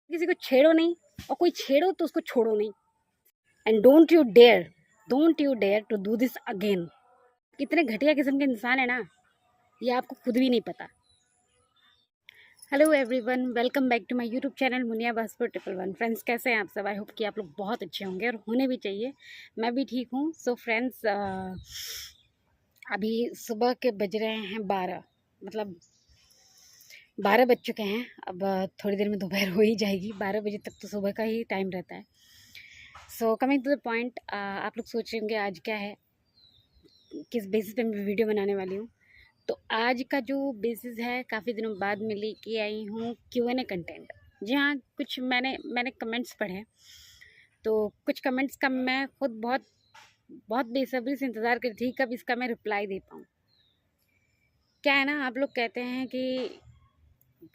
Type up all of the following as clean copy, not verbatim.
किसी को छेड़ो नहीं, और कोई छेड़ो तो उसको छोड़ो नहीं। And don't you dare to do this again. कितने घटिया किस्म के इंसान है ना, ये आपको खुद भी नहीं पता। Hello everyone, welcome back to my YouTube channel Muniya Bahaspur 111। Friends, कैसे हैं आप सब? आई होप कि आप लोग बहुत अच्छे होंगे और होने भी चाहिए। मैं भी ठीक हूँ। सो फ्रेंड्स, अभी सुबह के बज रहे हैं 12, मतलब 12 बज चुके हैं। अब थोड़ी देर में दोपहर हो ही जाएगी। 12 बजे तक तो सुबह का ही टाइम रहता है। So coming to the point, आप लोग सोच रहे होंगे आज क्या है, किस बेसिस पे मैं वीडियो बनाने वाली हूँ। तो आज का जो बेसिस है, काफ़ी दिनों बाद मैं लेके आई हूँ Q&A कंटेंट। जी हाँ, कुछ मैंने कमेंट्स पढ़े, तो कुछ कमेंट्स का मैं खुद बहुत बहुत बेसब्री से इंतज़ार कर रही थी कब इसका मैं रिप्लाई दे पाऊँ। क्या है ना, आप लोग कहते हैं कि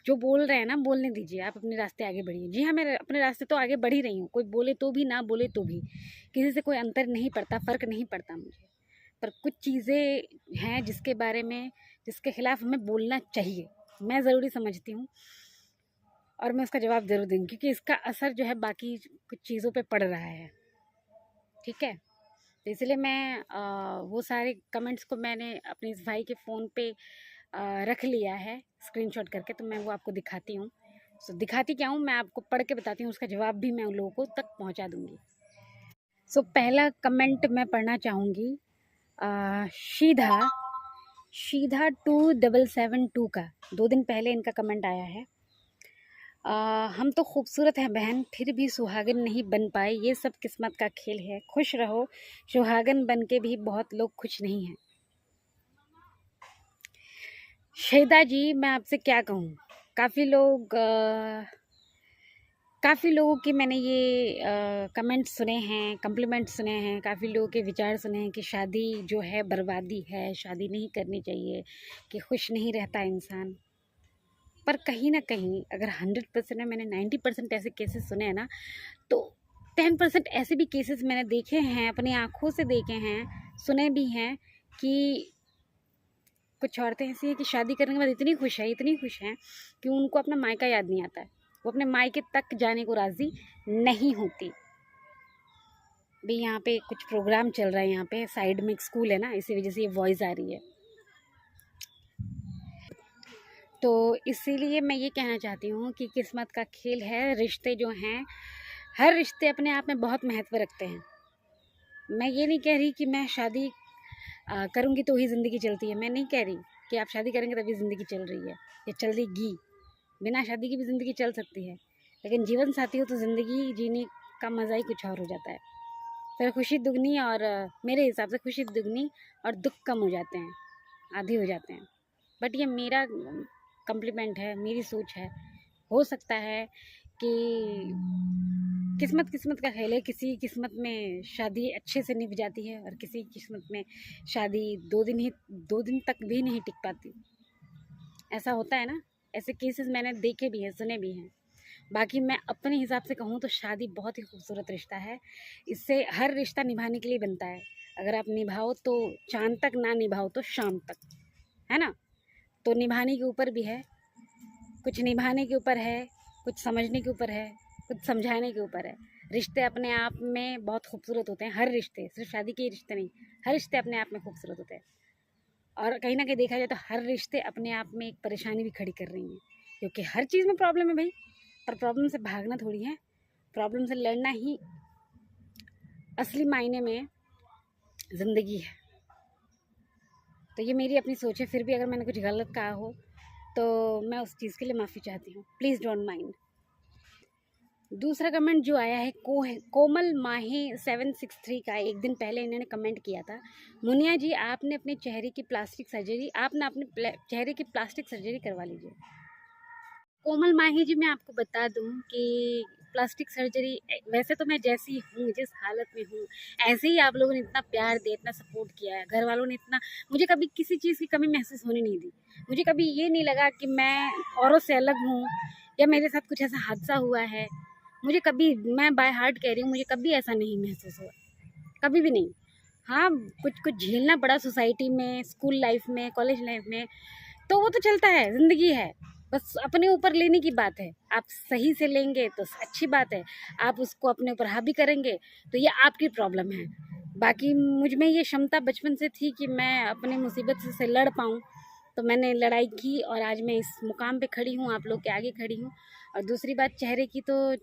जो बोल रहे हैं ना, बोलने दीजिए, आप अपने रास्ते आगे बढ़िए। जी हाँ, मैं अपने रास्ते तो आगे बढ़ ही रही हूँ। कोई बोले तो भी, ना बोले तो भी, किसी से कोई अंतर नहीं पड़ता, फ़र्क नहीं पड़ता मुझे। पर कुछ चीज़ें हैं जिसके खिलाफ हमें बोलना चाहिए, मैं ज़रूरी समझती हूँ, और मैं उसका जवाब ज़रूर दूँगी, क्योंकि इसका असर जो है बाकी कुछ चीज़ों पे पड़ रहा है। ठीक है, तो इसलिए मैं वो सारे कमेंट्स को मैंने अपने इस भाई के फ़ोन पे रख लिया है स्क्रीनशॉट करके। तो मैं वो आपको दिखाती हूँ। सो दिखाती क्या हूँ, मैं आपको पढ़ के बताती हूँ, उसका जवाब भी मैं उन लोगों को तक पहुँचा दूँगी। सो पहला कमेंट मैं पढ़ना चाहूँगी शीधा 2772 का। 2 दिन पहले इनका कमेंट आया है। हम तो खूबसूरत हैं बहन, फिर भी सुहागन नहीं बन पाए, ये सब किस्मत का खेल है। खुश रहो, सुहागन बन के भी बहुत लोग खुश नहीं हैं। शहीदा जी, मैं आपसे क्या कहूँ, काफ़ी लोगों के मैंने ये कमेंट सुने हैं, कम्प्लीमेंट सुने हैं, काफ़ी लोगों के विचार सुने हैं कि शादी जो है बर्बादी है, शादी नहीं करनी चाहिए, कि खुश नहीं रहता इंसान। पर कहीं ना कहीं अगर 100% में मैंने 90% ऐसे केसेस सुने हैं ना, तो 10% ऐसे भी केसेस मैंने देखे हैं, अपनी आँखों से देखे हैं, सुने भी हैं, कि कुछ औरतें ऐसी हैं कि शादी करने के बाद इतनी खुश हैं कि उनको अपना मायका याद नहीं आता है। वो अपने मायके तक जाने को राज़ी नहीं होती। भी यहाँ पे कुछ प्रोग्राम चल रहा है, यहाँ पे साइड में एक स्कूल है ना, इसी वजह से ये वॉइस आ रही है। तो इसीलिए मैं ये कहना चाहती हूँ कि किस्मत का खेल है। रिश्ते जो हैं, हर रिश्ते अपने आप में बहुत महत्व रखते हैं। मैं ये नहीं कह रही कि मैं शादी करूँगी तो ही ज़िंदगी चलती है। मैं नहीं कह रही कि आप शादी करेंगे तभी ज़िंदगी चल रही है या चलेगी। बिना शादी की भी ज़िंदगी चल सकती है, लेकिन जीवन साथी हो तो ज़िंदगी जीने का मज़ा ही कुछ और हो जाता है। फिर खुशी दुगनी, और मेरे हिसाब से खुशी दुगनी और दुख कम हो जाते हैं, आधी हो जाते हैं। बट ये मेरा कम्प्लीमेंट है, मेरी सोच है। हो सकता है कि किस्मत का खेल है। किसी किस्मत में शादी अच्छे से निभ जाती है, और किसी किस्मत में शादी 2 दिन तक भी नहीं टिक पाती। ऐसा होता है ना, ऐसे केसेस मैंने देखे भी हैं, सुने भी हैं। बाकी मैं अपने हिसाब से कहूँ तो शादी बहुत ही खूबसूरत रिश्ता है। इससे हर रिश्ता निभाने के लिए बनता है। अगर आप निभाओ तो चाँद तक, ना निभाओ तो शाम तक, है ना। तो निभाने के ऊपर भी है, कुछ निभाने के ऊपर है, कुछ समझने के ऊपर है, कुछ समझाने के ऊपर है। रिश्ते अपने आप में बहुत खूबसूरत होते हैं, हर रिश्ते, सिर्फ शादी के रिश्ते नहीं, हर रिश्ते अपने आप में खूबसूरत होते हैं। और कहीं ना कहीं देखा जाए तो हर रिश्ते अपने आप में एक परेशानी भी खड़ी कर रही हैं, क्योंकि हर चीज़ में प्रॉब्लम है भाई। पर प्रॉब्लम से भागना थोड़ी है, प्रॉब्लम से लड़ना ही असली मायने में ज़िंदगी है। तो ये मेरी अपनी सोच है। फिर भी अगर मैंने कुछ गलत कहा हो तो मैं उस चीज़ के लिए माफ़ी चाहती हूँ, प्लीज़ डोंट माइंड। दूसरा कमेंट जो आया है कोमल माही 763 का। एक दिन पहले इन्होंने कमेंट किया था, मुनिया जी आपने अपने चेहरे की प्लास्टिक सर्जरी करवा लीजिए। कोमल माही जी, मैं आपको बता दूं कि प्लास्टिक सर्जरी, वैसे तो मैं जैसी हूँ, जिस हालत में हूँ, ऐसे ही आप लोगों ने इतना प्यार दिया, इतना सपोर्ट किया है, घर वालों ने इतना, मुझे कभी किसी चीज़ की कमी महसूस होने नहीं दी। मुझे कभी ये नहीं लगा कि मैं औरों से अलग हूँ, या मेरे साथ कुछ ऐसा हादसा हुआ है। मुझे कभी, मैं बाय हार्ट कह रही हूँ, मुझे कभी ऐसा नहीं महसूस हुआ, कभी भी नहीं। हाँ, कुछ झेलना पड़ा सोसाइटी में, स्कूल लाइफ में, कॉलेज लाइफ में, तो वो तो चलता है, ज़िंदगी है। बस अपने ऊपर लेने की बात है। आप सही से लेंगे तो अच्छी बात है, आप उसको अपने ऊपर हावी करेंगे तो ये आपकी प्रॉब्लम है। बाकी मुझ में ये क्षमता बचपन से थी कि मैं अपनी मुसीबत से लड़ पाऊँ, तो मैंने लड़ाई की और आज मैं इस मुकाम पे खड़ी हूँ, आप लोग के आगे खड़ी हूँ। और दूसरी बात चेहरे की, तो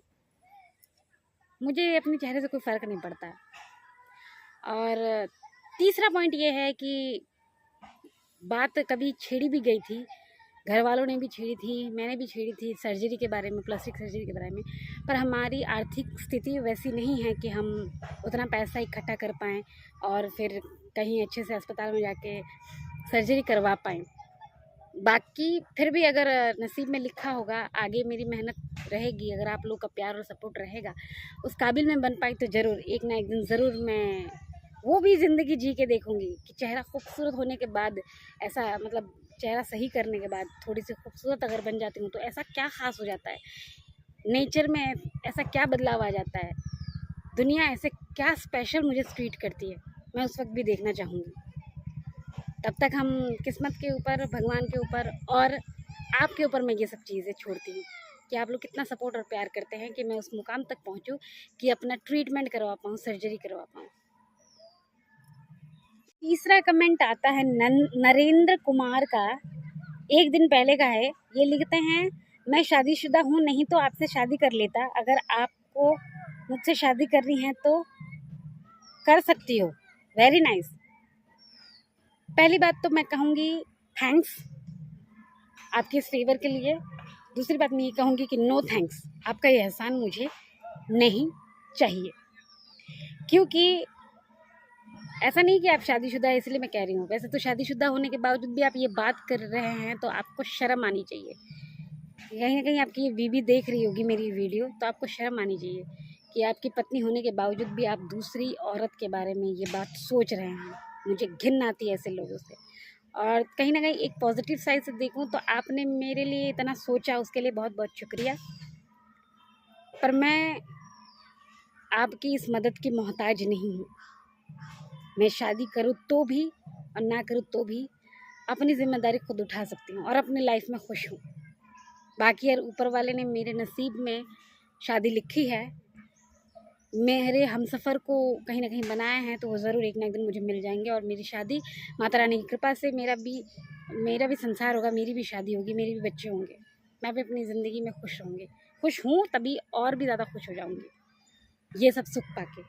मुझे अपने चेहरे से कोई फ़र्क नहीं पड़ता है। और तीसरा पॉइंट ये है कि बात कभी छेड़ी भी गई थी, घर वालों ने भी छेड़ी थी, मैंने भी छेड़ी थी सर्जरी के बारे में, प्लास्टिक सर्जरी के बारे में, पर हमारी आर्थिक स्थिति वैसी नहीं है कि हम उतना पैसा इकट्ठा कर पाएँ और फिर कहीं अच्छे से अस्पताल में जाके सर्जरी करवा पाएँ। बाकी फिर भी अगर नसीब में लिखा होगा, आगे मेरी मेहनत रहेगी, अगर आप लोग का प्यार और सपोर्ट रहेगा, उस काबिल मैं बन पाई तो ज़रूर एक ना एक दिन ज़रूर मैं वो भी ज़िंदगी जी के देखूँगी कि चेहरा खूबसूरत होने के बाद ऐसा, मतलब चेहरा सही करने के बाद थोड़ी सी खूबसूरत अगर बन जाती हूँ तो ऐसा क्या ख़ास हो जाता है, नेचर में ऐसा क्या बदलाव आ जाता है, दुनिया ऐसे क्या स्पेशल मुझे ट्रीट करती है, मैं उस वक्त भी देखना चाहूँगी। तब तक हम किस्मत के ऊपर, भगवान के ऊपर और आपके ऊपर मैं ये सब चीज़ें छोड़ती हूँ कि आप लोग कितना सपोर्ट और प्यार करते हैं कि मैं उस मुकाम तक पहुँचूँ कि अपना ट्रीटमेंट करवा पाऊँ, सर्जरी करवा पाऊँ। तीसरा कमेंट आता है नरेंद्र कुमार का, एक दिन पहले का है। ये लिखते हैं, मैं शादीशुदा हूँ, नहीं तो आपसे शादी कर लेता, अगर आपको मुझसे शादी करनी है तो कर सकती हो। Very nice. पहली बात तो मैं कहूँगी थैंक्स आपके इस फेवर के लिए। दूसरी बात मैं ये कहूँगी कि नो थैंक्स, आपका ये एहसान मुझे नहीं चाहिए। क्योंकि ऐसा नहीं कि आप शादीशुदा है इसलिए मैं कह रही हूँ, वैसे तो शादीशुदा होने के बावजूद भी आप ये बात कर रहे हैं तो आपको शर्म आनी चाहिए। कहीं ना कहीं आपकी ये बीवी देख रही होगी मेरी वीडियो, तो आपको शर्म आनी चाहिए कि आपकी पत्नी होने के बावजूद भी आप दूसरी औरत के बारे में ये बात सोच रहे हैं। मुझे घिन आती है ऐसे लोगों से। और कहीं ना कहीं एक पॉजिटिव साइड से देखूं तो आपने मेरे लिए इतना सोचा, उसके लिए बहुत बहुत शुक्रिया। पर मैं आपकी इस मदद की मोहताज नहीं हूँ। मैं शादी करूँ तो भी और ना करूँ तो भी अपनी ज़िम्मेदारी खुद उठा सकती हूँ और अपनी लाइफ में खुश हूँ। बाकी यार ऊपर वाले ने मेरे नसीब में शादी लिखी है, मेरे हमसफ़र को कहीं ना कहीं बनाया है, तो वो ज़रूर एक ना एक दिन मुझे मिल जाएंगे और मेरी शादी माता रानी की कृपा से मेरा भी संसार होगा, मेरी भी शादी होगी, मेरे भी बच्चे होंगे, मैं भी अपनी ज़िंदगी में खुश रहूँगी। खुश हूँ तभी और भी ज़्यादा खुश हो जाऊँगी ये सब सुख पाके,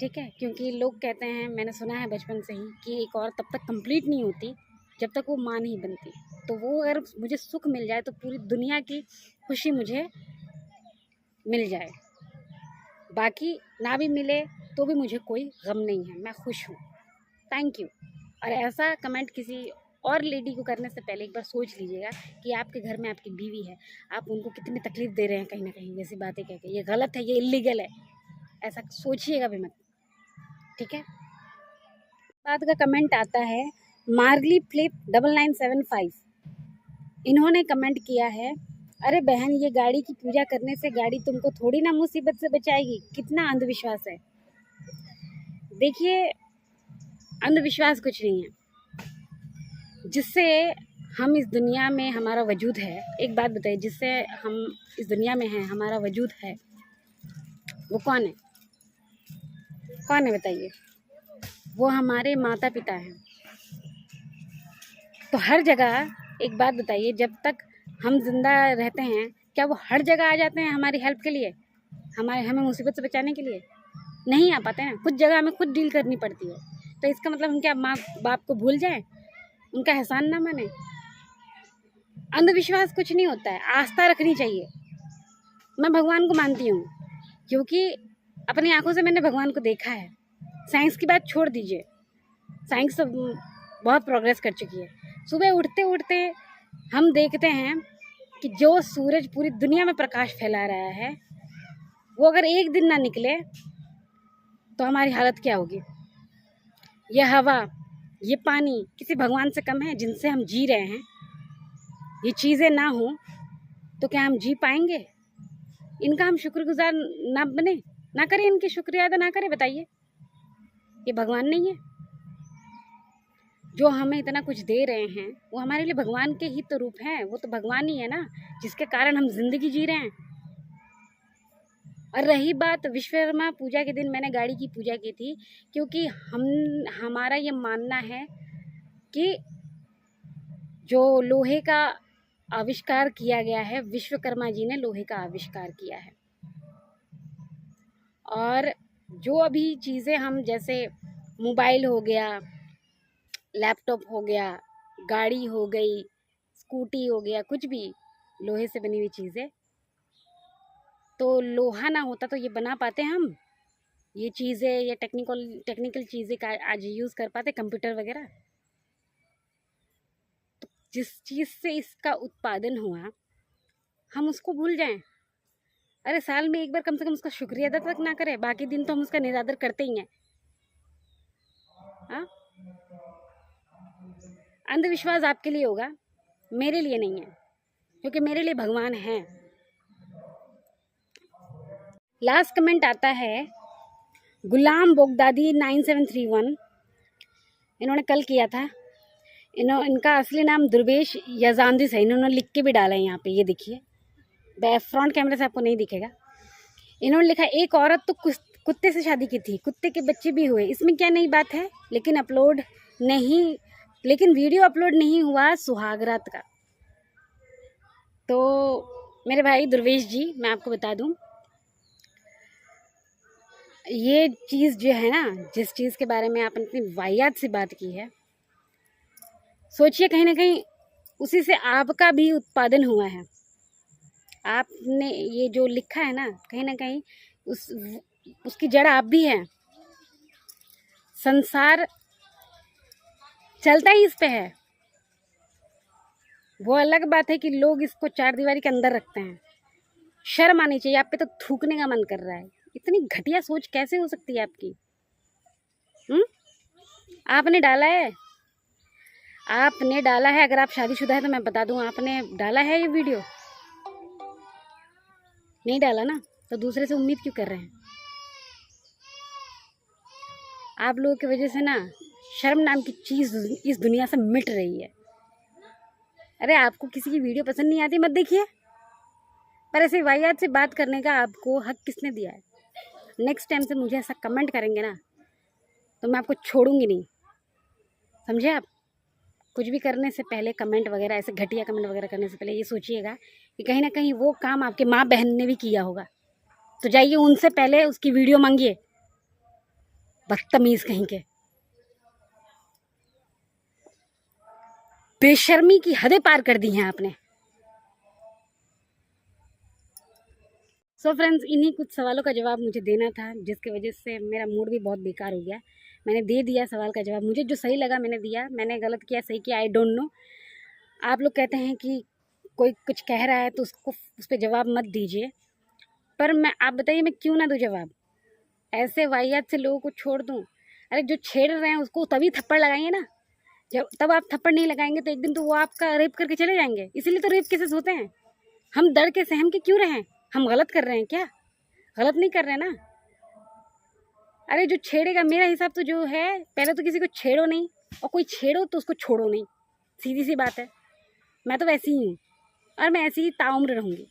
ठीक है। क्योंकि लोग कहते हैं, मैंने सुना है बचपन से ही कि एक औरत तब तक कंप्लीट नहीं होती जब तक वो माँ नहीं बनती। तो वो अगर मुझे सुख मिल जाए तो पूरी दुनिया की खुशी मुझे मिल जाए, बाकी ना भी मिले तो भी मुझे कोई गम नहीं है, मैं खुश हूँ। Thank you. और ऐसा कमेंट किसी और लेडी को करने से पहले एक बार सोच लीजिएगा कि आपके घर में आपकी बीवी है, आप उनको कितनी तकलीफ़ दे रहे हैं कहीं ना कहीं वैसी बातें कह के। ये गलत है, ये इलीगल है, ऐसा सोचिएगा भी मत, ठीक है। बाद का कमेंट आता है मार्गली फ्लिप 9975। इन्होंने कमेंट किया है, अरे बहन, ये गाड़ी की पूजा करने से गाड़ी तुमको थोड़ी ना मुसीबत से बचाएगी, कितना अंधविश्वास है। देखिए, अंधविश्वास कुछ नहीं है जिससे हम इस दुनिया में हमारा वजूद है। एक बात बताइए, जिससे हम इस दुनिया में हैं, हमारा वजूद है, वो कौन है? कौन है बताइए? वो हमारे माता पिता हैं। तो हर जगह एक बात बताइए, जब तक हम जिंदा रहते हैं क्या वो हर जगह आ जाते हैं हमारी हेल्प के लिए, हमें मुसीबत से बचाने के लिए? नहीं आ पाते हैं। कुछ जगह हमें खुद डील करनी पड़ती है। तो इसका मतलब हम क्या माँ बाप को भूल जाएं, उनका एहसान ना माने? अंधविश्वास कुछ नहीं होता है, आस्था रखनी चाहिए। मैं भगवान को मानती हूँ क्योंकि अपनी आंखों से मैंने भगवान को देखा है। साइंस की बात छोड़ दीजिए, साइंस तो बहुत प्रोग्रेस कर चुकी है। सुबह उठते उठते हम देखते हैं कि जो सूरज पूरी दुनिया में प्रकाश फैला रहा है, वो अगर एक दिन ना निकले तो हमारी हालत क्या होगी? ये हवा, ये पानी किसी भगवान से कम है जिनसे हम जी रहे हैं? ये चीज़ें ना हो तो क्या हम जी पाएंगे? इनका हम शुक्रगुजार ना बने, ना करें, इनकी शुक्रिया अदा ना करें? बताइए, ये भगवान नहीं है? जो हमें इतना कुछ दे रहे हैं वो हमारे लिए भगवान के ही तो रूप हैं। वो तो भगवान ही है ना, जिसके कारण हम जिंदगी जी रहे हैं। और रही बात विश्वकर्मा पूजा के दिन, मैंने गाड़ी की पूजा की थी क्योंकि हमारा ये मानना है कि जो लोहे का आविष्कार किया गया है, विश्वकर्मा जी ने लोहे का आविष्कार किया है। और जो अभी चीज़ें हम, जैसे मोबाइल हो गया, लैपटॉप हो गया, गाड़ी हो गई, स्कूटी हो गया, कुछ भी लोहे से बनी हुई चीज़ें, तो लोहा ना होता तो ये बना पाते हम ये चीज़ें, ये टेक्निकल चीज़ें का आज यूज़ कर पाते, कंप्यूटर वगैरह। तो जिस चीज़ से इसका उत्पादन हुआ हम उसको भूल जाएं। अरे साल में एक बार कम से कम उसका शुक्रिया अदा तक ना करें, बाकी दिन तो हम उसका निरादर करते ही हैं। हाँ, अंधविश्वास आपके लिए होगा, मेरे लिए नहीं है, क्योंकि मेरे लिए भगवान है। लास्ट कमेंट आता है गुलाम बोगदादी 9731, इन्होंने कल किया था। इनका असली नाम दुर्वेश यजांदिस है, इन्होंने लिख के भी डाला है यहाँ पे, ये देखिए, फ्रंट कैमरे से आपको नहीं दिखेगा। इन्होंने लिखा, एक औरत तो कुत्ते से शादी की थी, कुत्ते के बच्चे भी हुए, इसमें क्या नई बात है, लेकिन वीडियो अपलोड नहीं हुआ सुहागरात का। तो मेरे भाई दुर्वेश जी, मैं आपको बता दूं, ये चीज़ जो है ना, जिस चीज़ के बारे में आपने इतनी वाहियात से बात की है, सोचिए कहीं ना कहीं उसी से आपका भी उत्पादन हुआ है। आपने ये जो लिखा है ना, कहीं ना कहीं उसकी जड़ आप भी हैं। संसार चलता ही इस पे है। वो अलग बात है कि लोग इसको चार दीवारी के अंदर रखते हैं। शर्म आनी चाहिए, आप पे तो थूकने का मन कर रहा है। इतनी घटिया सोच कैसे हो सकती है आपकी? आपने डाला है, अगर आप शादीशुदा है तो मैं बता दूं, आपने डाला है ये वीडियो? नहीं डाला ना, तो दूसरे से उम्मीद क्यों कर रहे हैं? आप लोगों की वजह से ना शर्म नाम की चीज़ इस दुनिया से मिट रही है। अरे आपको किसी की वीडियो पसंद नहीं आती, मत देखिए, पर ऐसे वाहियात से बात करने का आपको हक किसने दिया है? नेक्स्ट टाइम से मुझे ऐसा कमेंट करेंगे ना तो मैं आपको छोड़ूंगी नहीं, समझे आप? कुछ भी करने से पहले, कमेंट वगैरह, ऐसे घटिया कमेंट वगैरह करने से पहले ये सोचिएगा कि कहीं ना कहीं वो काम आपके माँ बहन ने भी किया होगा, तो जाइए उनसे पहले उसकी वीडियो मांगिए। बदतमीज कहीं के, बेशर्मी की हदें पार कर दी हैं आपने। सो फ्रेंड्स, इन्हीं कुछ सवालों का जवाब मुझे देना था, जिसकी वजह से मेरा मूड भी बहुत बेकार हो गया। मैंने दे दिया सवाल का जवाब, मुझे जो सही लगा मैंने दिया, मैंने गलत किया सही किया आई डोंट नो। आप लोग कहते हैं कि कोई कुछ कह रहा है तो उसको उस पर जवाब मत दीजिए, पर मैं, आप बताइए मैं क्यों ना दूँ जवाब? ऐसे वाहियात से लोगों को छोड़ दूँ? अरे जो छेड़ रहे हैं उसको तभी थप्पड़ लगाएंगे ना, जब तब आप थप्पड़ नहीं लगाएंगे तो एक दिन तो वो आपका रेप करके चले जाएंगे। इसीलिए तो रेप केसेस होते हैं। हम डर के सहम के क्यों रहें? हम गलत कर रहे हैं क्या? गलत नहीं कर रहे हैं ना। अरे जो छेड़ेगा, मेरा हिसाब तो जो है, पहले तो किसी को छेड़ो नहीं, और कोई छेड़ो तो उसको छोड़ो नहीं, सीधी सी बात है। मैं तो वैसी ही हूँ और मैं ऐसी ही ताउम्र रहूँगी।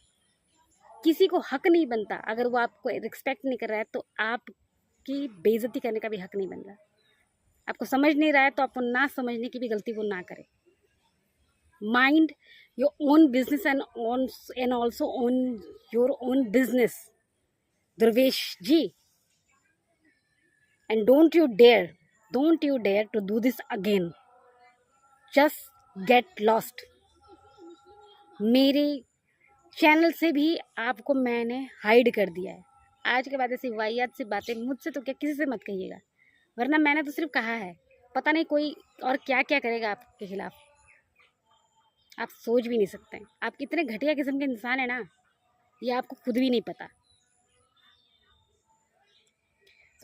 किसी को हक नहीं बनता, अगर वो आपको रिस्पेक्ट नहीं कर रहा है तो आपकी बेइज्जती करने का भी हक नहीं बन रहा। आपको समझ नहीं रहा है तो आपको ना समझने की भी गलती वो ना करे। Mind your own business and also own your own business, Durvesh ji. And don't you dare to do this again. Just get lost. मेरे चैनल से भी आपको मैंने हाइड कर दिया है। आज के बाद ऐसी वाहियात से बातें मुझसे तो क्या, किसी से मत कहिएगा, वरना मैंने तो सिर्फ कहा है, पता नहीं कोई और क्या क्या करेगा आपके खिलाफ। आप सोच भी नहीं सकते, आप कितने घटिया किस्म के इंसान है ना, ये आपको खुद भी नहीं पता।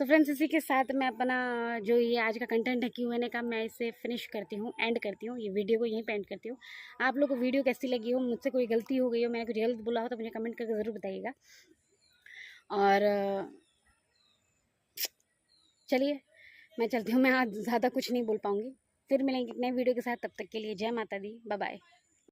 सो फ्रेंड्स, इसी के साथ मैं अपना जो ये आज का कंटेंट है Q&A का, मैं इसे फिनिश करती हूँ, एंड करती हूँ, ये वीडियो को यहीं पे एंड करती हूँ। आप लोग को वीडियो कैसी लगी हो, मुझसे कोई गलती हो गई हो, मैंने कुछ गलत बोला हो तो मुझे कमेंट करके ज़रूर बताइएगा। और चलिए मैं चलती हूँ, मैं आज ज़्यादा कुछ नहीं बोल पाऊँगी। फिर मिलेंगे एक नए वीडियो के साथ, तब तक के लिए जय माता दी, बाय बाय।